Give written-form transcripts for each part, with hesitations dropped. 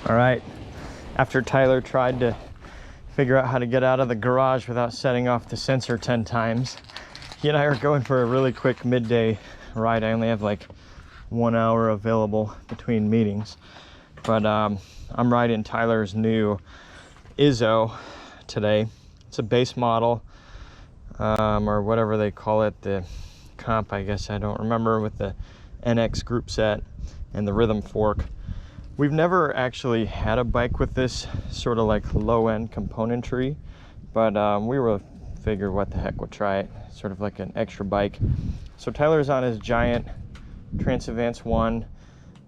All right, after Tyler tried to figure out how to get out of the garage without setting off the sensor 10 times, he and I are going for a really quick midday ride. I only have like 1 hour available between meetings, but I'm riding Tyler's new Izzo today. It's a base model, or whatever they call it, the comp, I guess, I don't remember, with the NX group set and the rhythm fork. We've never actually had a bike with this sort of like low-end componentry, but we were figured what the heck, we'll try it, sort of like an extra bike. So Tyler's on his giant Trans Advance 1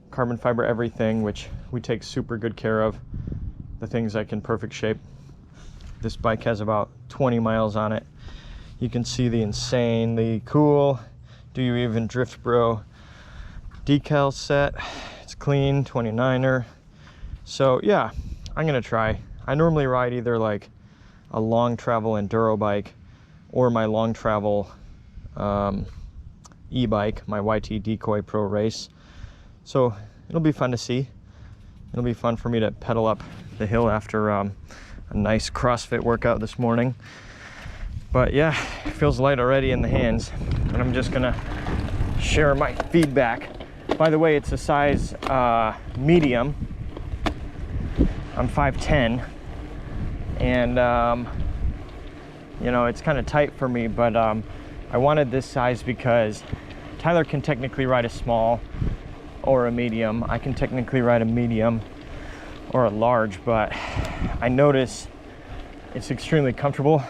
carbon fiber everything, which we take super good care of. The thing's like in perfect shape. This bike has about 20 miles on it. You can see the insanely cool Do You Even Drift Bro decal set. It's clean, 29er. So yeah, I'm gonna try. I normally ride either like a long travel enduro bike or my long travel e-bike, my YT Decoy Pro Race. So it'll be fun to see. It'll be fun for me to pedal up the hill after a nice CrossFit workout this morning. But yeah, it feels light already in the hands, and I'm just gonna share my feedback. By the way, it's a size medium. I'm 5'10", and you know, it's kind of tight for me, but I wanted this size because Tyler can technically ride a small or a medium. I can technically ride a medium or a large, but I notice it's extremely comfortable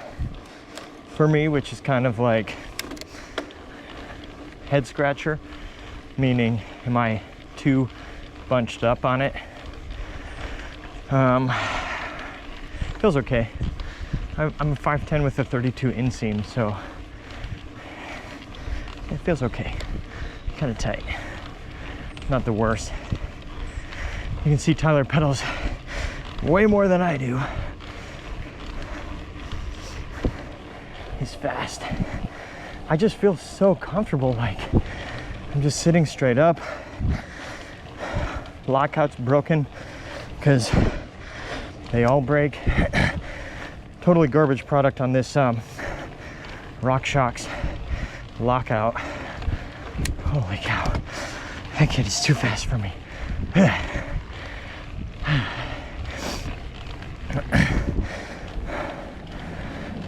for me, which is kind of like head scratcher, meaning am I too bunched up on it? Feels okay. I'm a 5'10" with a 32 inseam, so it feels okay. Kind of tight, not the worst. You can see Tyler pedals way more than I do. He's fast. I just feel so comfortable, like I'm just sitting straight up. Lockout's broken because they all break. Totally garbage product on this RockShox lockout. Holy cow, that kid is too fast for me.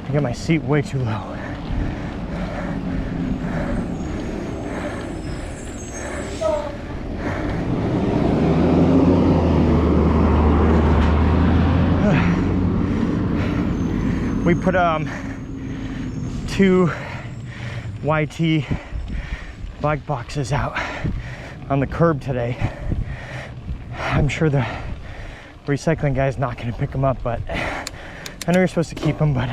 I got my seat way too low. We put 2 YT bike boxes out on the curb today. I'm sure the recycling guy's not going to pick them up, but I know you're supposed to keep them, but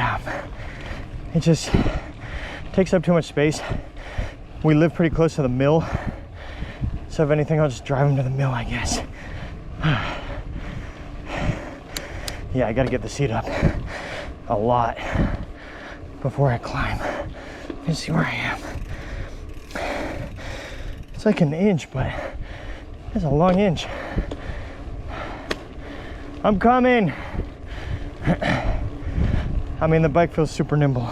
it just takes up too much space. We live pretty close to the mill, so if anything, I'll just drive them to the mill, I guess. Yeah, I got to get the seat up a lot before I climb. Let's see where I am. It's like an inch, but it's a long inch. I'm coming. I mean, the bike feels super nimble.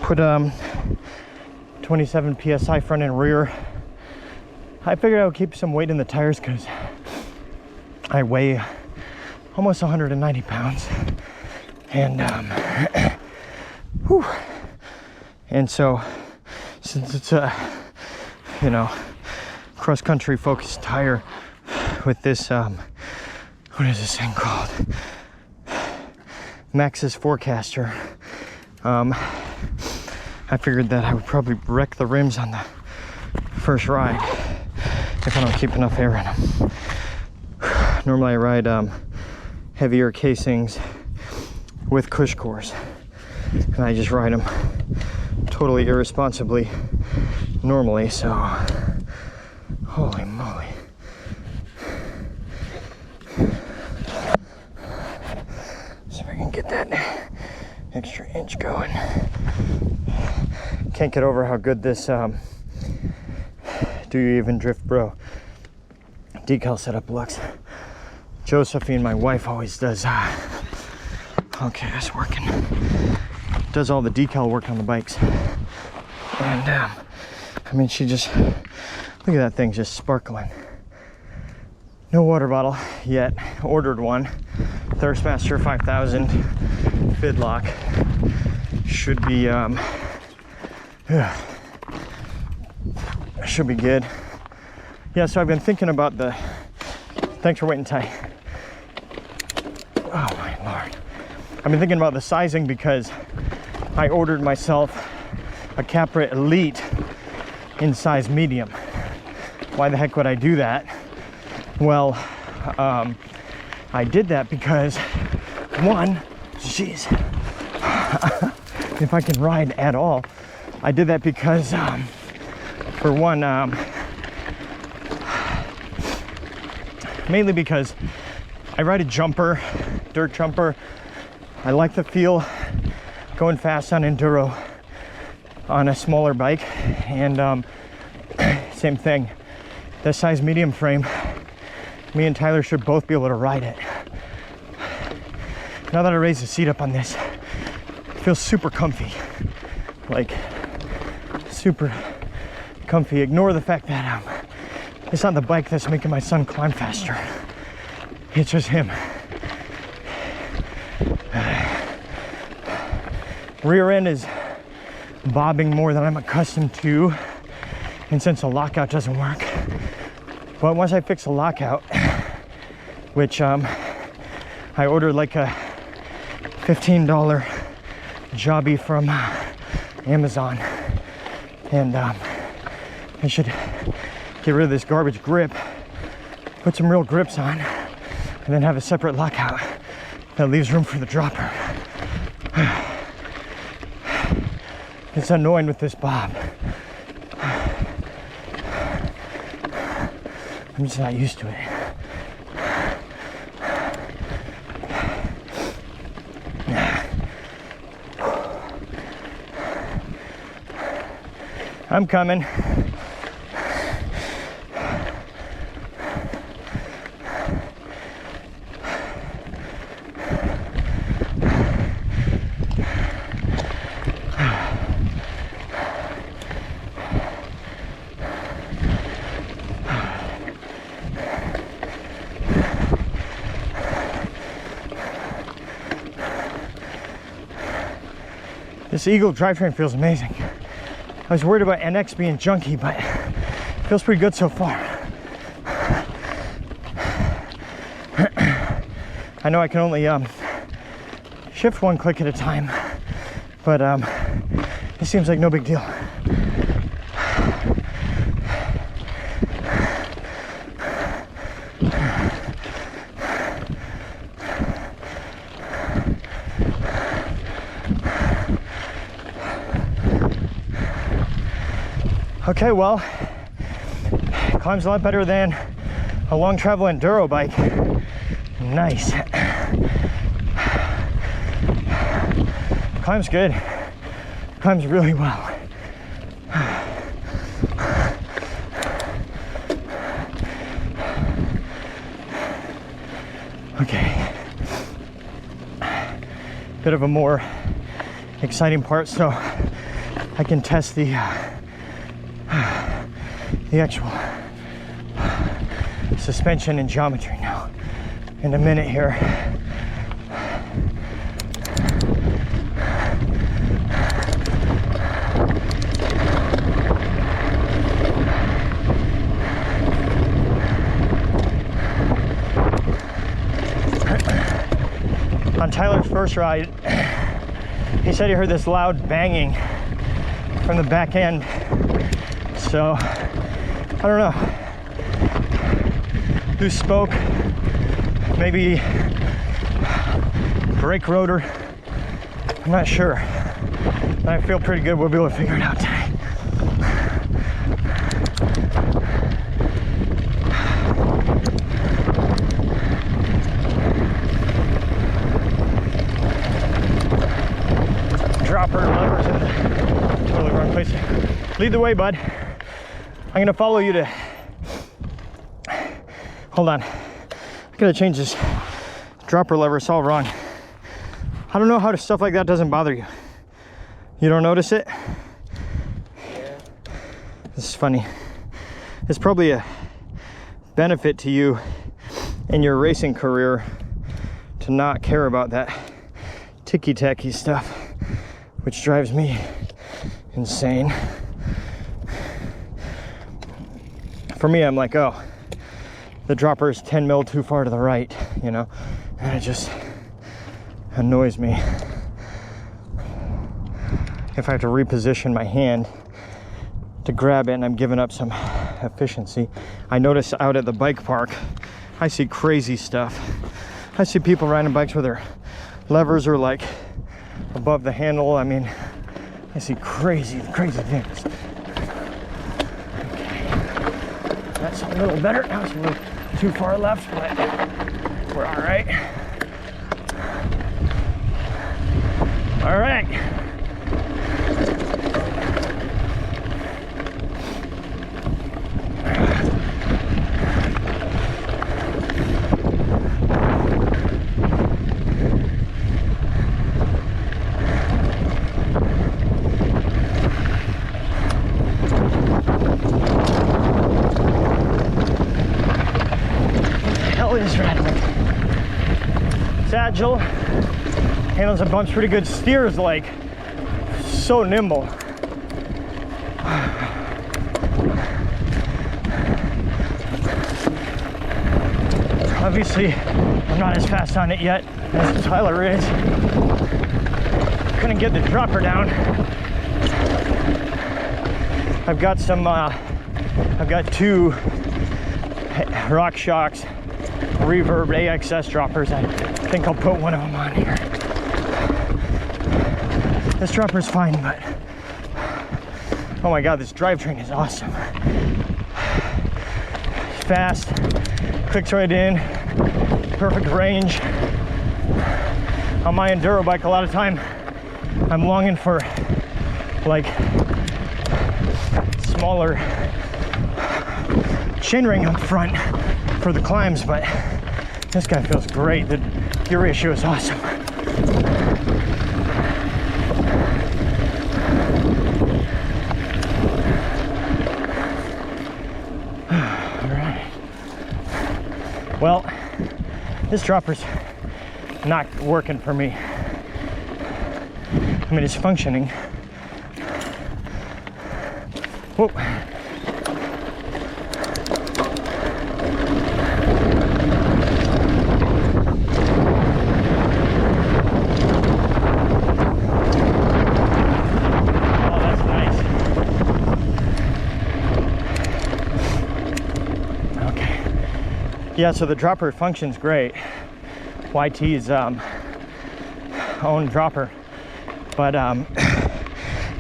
Put 27 PSI front and rear. I figured I would keep some weight in the tires because I weigh almost 190 pounds. And whew. And so since it's a, you know, cross-country focused tire with this what is this thing called, Maxxis Forecaster, I figured that I would probably wreck the rims on the first ride if I don't keep enough air in them. Normally I ride heavier casings with cush cores, and I just ride them totally irresponsibly normally, so holy moly. See if I can get that extra inch going. Can't get over how good this Do You Even Drift Bro decal setup looks. Josephine, my wife, always does. Okay, that's working. Does all the decal work on the bikes. And I mean, she just, look at that thing just sparkling. No water bottle yet. Ordered one. Thirstmaster 5000 Fidlock. Should be should be good. Yeah, so I've been thinking about the, thanks for waiting tight. Oh my Lord. I've been thinking about the sizing because I ordered myself a Capra Elite in size medium. Why the heck would I do that? Well, I did that because one, jeez, if I can ride at all, I did that because for one, mainly because I ride a jumper, dirt jumper. I like the feel going fast on enduro on a smaller bike, and same thing, the size medium frame, me and Tyler should both be able to ride it. Now that I raised the seat up on this, it feels super comfy, like super comfy. Ignore the fact that it's not the bike that's making my son climb faster, it's just him. Rear end is bobbing more than I'm accustomed to, and since the lockout doesn't work, but once I fix the lockout, which I ordered like a $15 jobby from Amazon, and I should get rid of this garbage grip, put some real grips on, and then have a separate lockout that leaves room for the dropper. It's annoying with this bob. I'm just not used to it. I'm coming. This Eagle drivetrain feels amazing. I was worried about NX being junky, but it feels pretty good so far. I know I can only shift one click at a time, but it seems like no big deal. Okay, well, climbs a lot better than a long travel enduro bike. Nice. Climbs good. Climbs really well. Okay. Bit of a more exciting part, so I can test the actual suspension and geometry now in a minute here. On Tyler's first ride, he said he heard this loud banging from the back end, so I don't know, loose spoke, maybe brake rotor, I'm not sure. I feel pretty good we'll be able to figure it out today. Dropper levers in the totally wrong place. Lead the way, bud. I'm gonna follow you to, hold on. I Gotta change this dropper lever, it's all wrong. I don't know how stuff like that doesn't bother you. You don't notice it? Yeah. This is funny. It's probably a benefit to you in your racing career to not care about that ticky-tacky stuff, which drives me insane. For me, I'm like, oh, the dropper is 10 mil too far to the right, you know, and it just annoys me. If I have to reposition my hand to grab it and I'm giving up some efficiency. I notice out at the bike park, I see crazy stuff. I see people riding bikes where their levers are like above the handle. I mean, I see crazy things. Okay, that's a little better. Now it's a little too far left, but we're all right. All right. Agile, handles the bumps pretty good, steers like so nimble. Obviously, I'm not as fast on it yet as Tyler is. Couldn't get the dropper down. I've got some, I've got two RockShox Reverb AXS droppers. I think I'll put one of them on here. This dropper's fine, but oh my god, this drivetrain is awesome. Fast, clicks right in, perfect range. On my enduro bike, a lot of time I'm longing for like smaller chainring up front for the climbs, but this guy feels great. The gear ratio is awesome. All right. Well, this dropper's not working for me. I mean, it's functioning. Whoa. Yeah, so the dropper functions great. YT's own dropper, but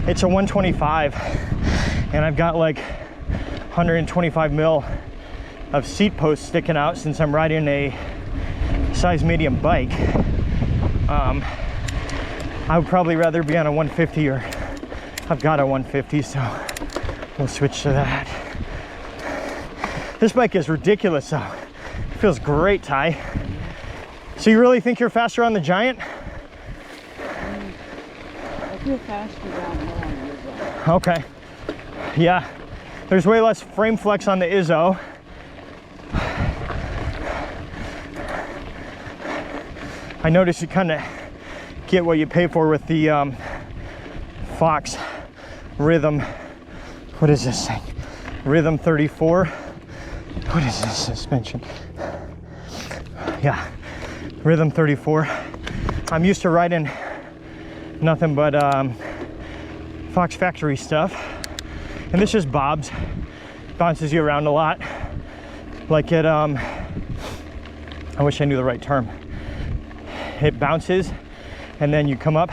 it's a 125, and I've got like 125 mil of seat posts sticking out since I'm riding a size medium bike. I would probably rather be on a 150, or I've got a 150, so we'll switch to that. This bike is ridiculous though. Feels great, Ty. So you really think you're faster on the Giant? I feel faster down here on the Izzo. Okay. Yeah. There's way less frame flex on the Izzo. I noticed you kind of get what you pay for with the Fox Rhythm. What is this thing? Rhythm 34. What is this suspension? Yeah, Rhythm 34. I'm used to riding nothing but Fox factory stuff, and this just bobs, bounces you around a lot. Like it, I wish I knew the right term. It bounces, and then you come up,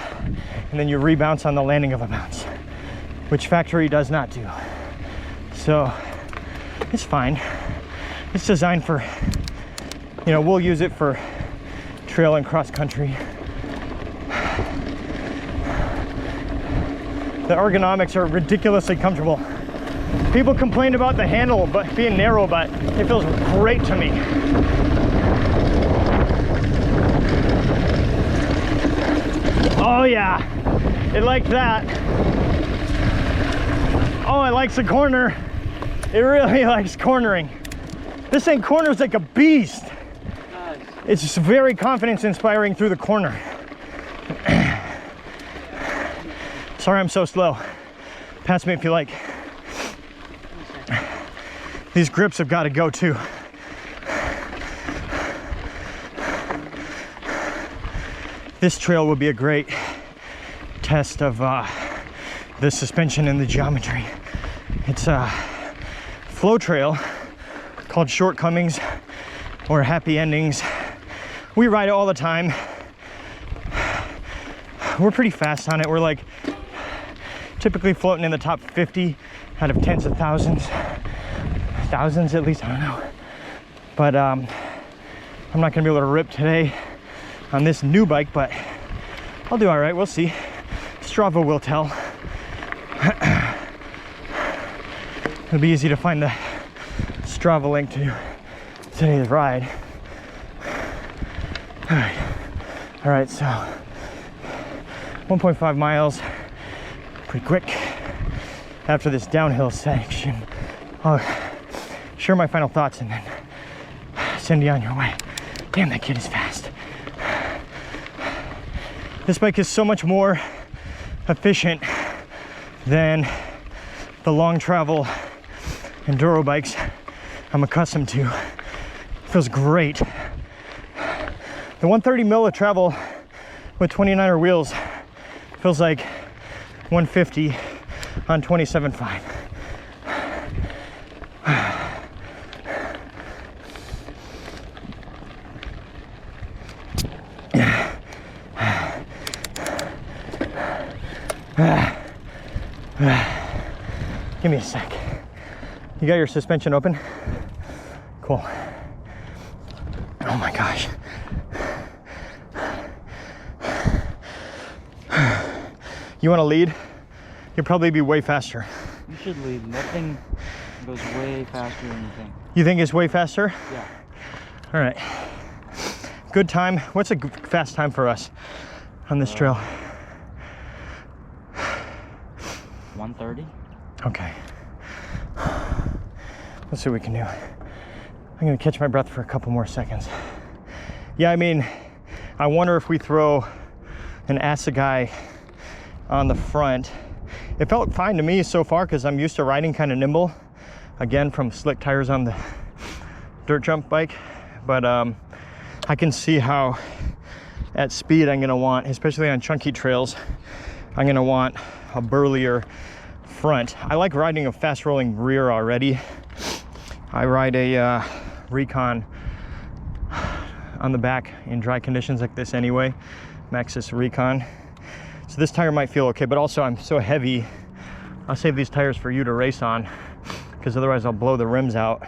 and then you rebounce on the landing of a bounce, which factory does not do. So it's fine. It's designed for, you know, we'll use it for trail and cross country. The ergonomics are ridiculously comfortable. People complain about the handle but being narrow, but it feels great to me. Oh yeah, it liked that. Oh, it likes the corner. It really likes cornering. This thing corners like a beast. Nice. It's just very confidence inspiring through the corner. Sorry I'm so slow. Pass me if you like. These grips have got to go too. This trail will be a great test of the suspension and the geometry. It's a flow trail called Shortcomings or Happy Endings. We ride it all the time. We're pretty fast on it. We're like typically floating in the top 50 out of tens of thousands. Thousands at least, I don't know. But I'm not gonna be able to rip today on this new bike, but I'll do all right, we'll see. Strava will tell. It'll be easy to find the Strava link to today's ride. All right, so 1.5 miles, pretty quick. After this downhill section, I'll share my final thoughts and then send you on your way. Damn, that kid is fast. This bike is so much more efficient than the long travel enduro bikes I'm accustomed to. It feels great. The 130 mil of travel with 29er wheels feels like 150 on 27.5. Give me a sec. You got your suspension open? Cool. Oh my gosh. You want to lead? You'll probably be way faster. You should lead. That thing goes way faster than you think. You think it's way faster? Yeah. All right. Good time. What's a fast time for us on this trail? 130. Okay. Let's see what we can do. I'm gonna catch my breath for a couple more seconds. Yeah, I mean, I wonder if we throw an Assegai on the front. It felt fine to me so far because I'm used to riding kind of nimble, again, from slick tires on the dirt jump bike. But I can see how at speed I'm gonna want, especially on chunky trails, I'm gonna want a burlier front. I like riding a fast rolling rear already. I ride a Recon on the back in dry conditions like this anyway, Maxxis Recon. So this tire might feel okay, but also I'm so heavy, I'll save these tires for you to race on because otherwise I'll blow the rims out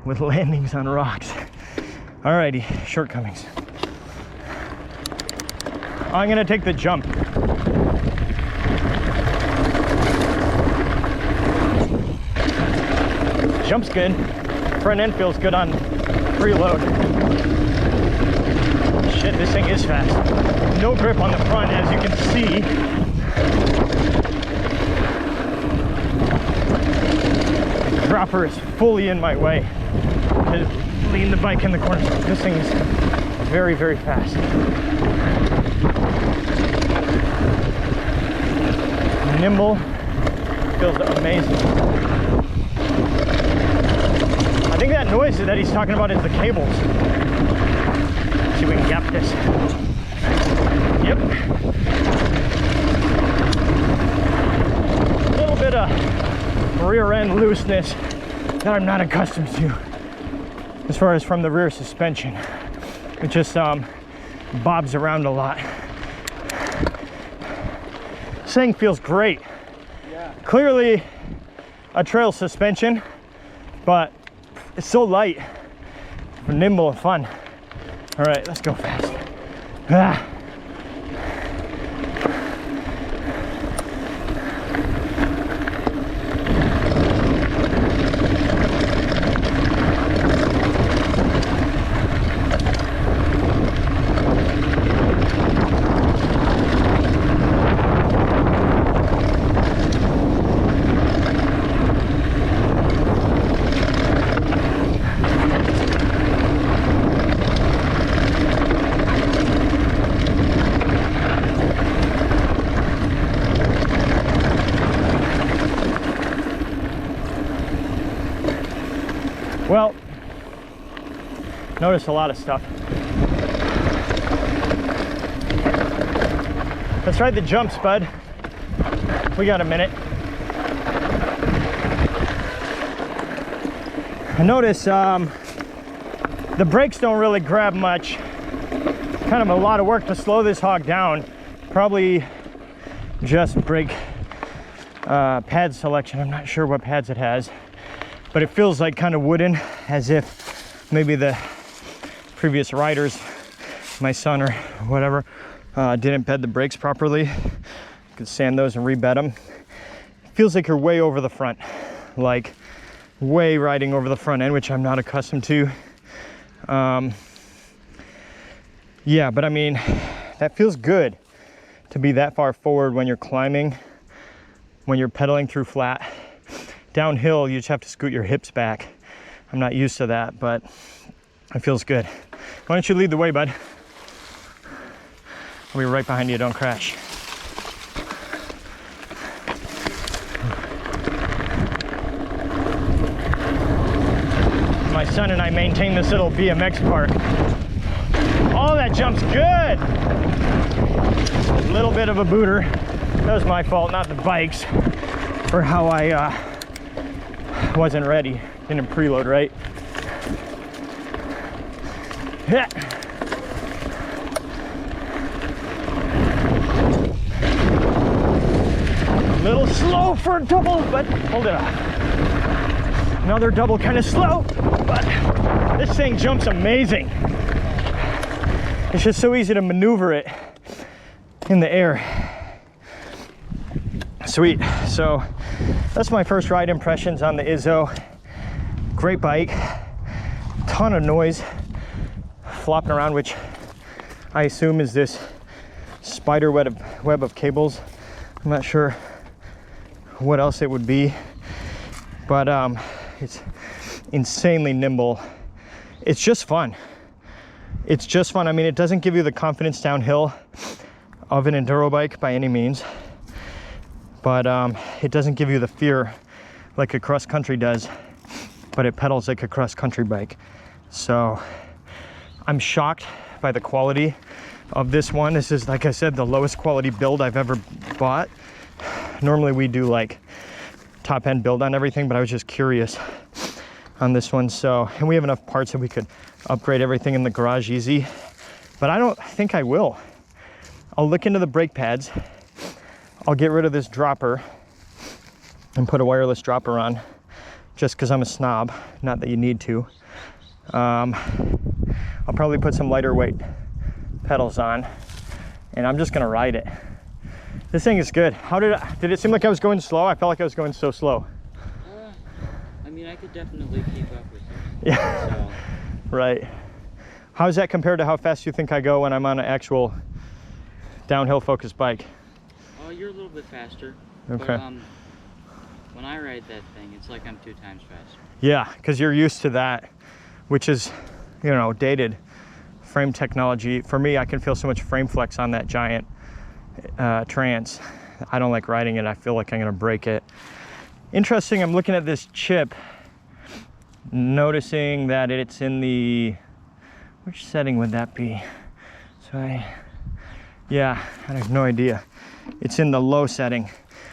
with landings on rocks. Alrighty, Shortcomings. I'm gonna take the jump. Jump's good. Front end feels good on preload. Shit, this thing is fast. No grip on the front, as you can see. The dropper is fully in my way to lean the bike in the corner. This thing is very, very fast. Nimble feels amazing. I think that noise that he's talking about is the cables. Let's see if we can gap this. Yep. A little bit of rear end looseness that I'm not accustomed to as far as from the rear suspension. It just bobs around a lot. This thing feels great. Yeah. Clearly a trail suspension, but it's so light, nimble and fun. All right, let's go fast. Ah. notice a lot of stuff. Let's ride the jumps, bud. We got a minute. I notice the brakes don't really grab much. Kind of a lot of work to slow this hog down. Probably just brake pad selection. I'm not sure what pads it has, but it feels like kind of wooden, as if maybe the previous riders, my son or whatever, didn't bed the brakes properly. You could sand those and rebed them. It feels like you're way over the front, like way riding over the front end, which I'm not accustomed to. Yeah, but I mean, that feels good to be that far forward when you're climbing, when you're pedaling through flat. Downhill, you just have to scoot your hips back. I'm not used to that, but it feels good. Why don't you lead the way, bud? I'll be right behind you, don't crash. My son and I maintain this little BMX park. Oh, that jump's good. A little bit of a booter. That was my fault, not the bike's, for how I wasn't ready. Didn't preload right. Yeah. A little slow for a double, but hold it up. Another double, kind of slow, but this thing jumps amazing. It's just so easy to maneuver it in the air. Sweet. So that's my first ride impressions on the Izzo. Great bike, ton of noise flopping around, which I assume is this spider web of cables. I'm not sure what else it would be, but it's insanely nimble. It's just fun. It's just fun. I mean, it doesn't give you the confidence downhill of an enduro bike by any means, but it doesn't give you the fear like a cross country does, but it pedals like a cross country bike. So I'm shocked by the quality of this one. This is, like I said, the lowest quality build I've ever bought. Normally we do like top end build on everything, but I was just curious on this one. So, and we have enough parts that we could upgrade everything in the garage easy, but I don't think I will. I'll look into the brake pads. I'll get rid of this dropper and put a wireless dropper on, just because I'm a snob. Not that you need to. I'll probably put some lighter weight pedals on, and I'm just gonna ride it. This thing is good. How did it seem like I was going slow? I felt like I was going so slow. I mean, I could definitely keep up with you. Yeah. So. Right. How's that compared to how fast you think I go when I'm on an actual downhill focused bike? Oh, you're a little bit faster. Okay. But, when I ride that thing, it's like I'm 2 times faster. Yeah, because you're used to that, which is, you know, dated frame technology. For me, I can feel so much frame flex on that giant Trans. I don't like riding it. I feel like I'm gonna break it. Interesting, I'm looking at this chip, noticing that it's in the, which setting would that be? So yeah, I have no idea. It's in the low setting,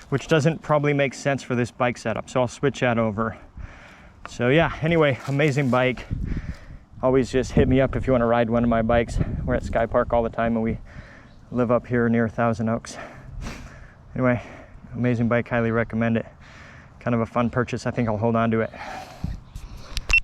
which doesn't probably make sense for this bike setup. So I'll switch that over. So yeah, anyway, amazing bike. Always just hit me up if you want to ride one of my bikes. We're at Sky Park all the time, and we live up here near Thousand Oaks. Anyway, amazing bike, highly recommend it. Kind of a fun purchase. I think I'll hold on to it.